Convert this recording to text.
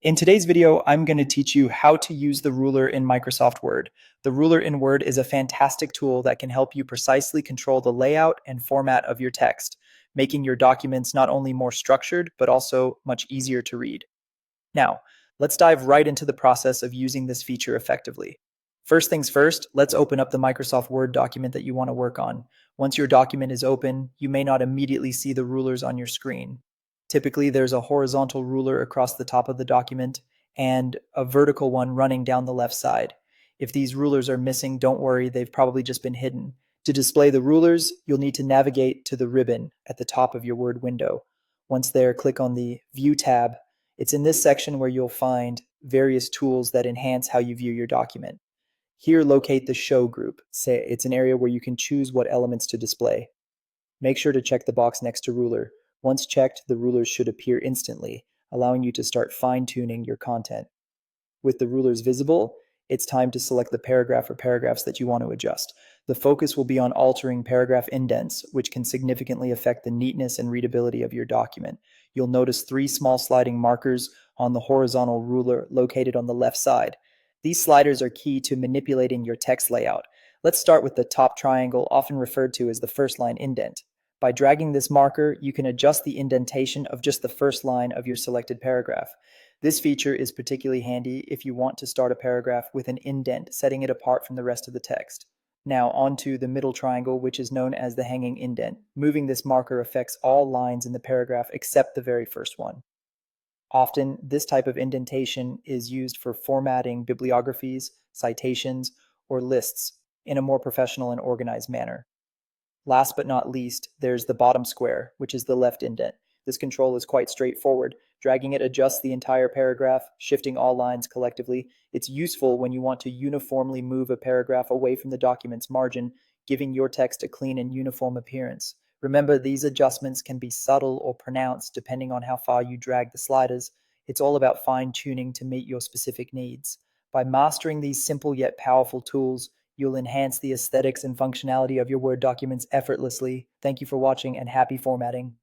In today's video, I'm going to teach you how to use the ruler in Microsoft Word. The ruler in Word is a fantastic tool that can help you precisely control the layout and format of your text, making your documents not only more structured, but also much easier to read. Now, let's dive right into the process of using this feature effectively. First things first, let's open up the Microsoft Word document that you want to work on. Once your document is open, you may not immediately see the rulers on your screen. Typically, there's a horizontal ruler across the top of the document and a vertical one running down the left side. If these rulers are missing, don't worry, they've probably just been hidden. To display the rulers, you'll need to navigate to the ribbon at the top of your Word window. Once there, click on the View tab. It's in this section where you'll find various tools that enhance how you view your document. Here, locate the Show group. Say it's an area where you can choose what elements to display. Make sure to check the box next to Ruler. Once checked, the rulers should appear instantly, allowing you to start fine-tuning your content. With the rulers visible, it's time to select the paragraph or paragraphs that you want to adjust. The focus will be on altering paragraph indents, which can significantly affect the neatness and readability of your document. You'll notice three small sliding markers on the horizontal ruler located on the left side. These sliders are key to manipulating your text layout. Let's start with the top triangle, often referred to as the first line indent. By dragging this marker, you can adjust the indentation of just the first line of your selected paragraph. This feature is particularly handy if you want to start a paragraph with an indent, setting it apart from the rest of the text. Now onto the middle triangle, which is known as the hanging indent. Moving this marker affects all lines in the paragraph except the very first one. Often, this type of indentation is used for formatting bibliographies, citations, or lists in a more professional and organized manner. Last but not least, there's the bottom square, which is the left indent. This control is quite straightforward. Dragging it adjusts the entire paragraph, shifting all lines collectively. It's useful when you want to uniformly move a paragraph away from the document's margin, giving your text a clean and uniform appearance. Remember, these adjustments can be subtle or pronounced depending on how far you drag the sliders. It's all about fine-tuning to meet your specific needs. By mastering these simple yet powerful tools, you'll enhance the aesthetics and functionality of your Word documents effortlessly. Thank you for watching and happy formatting.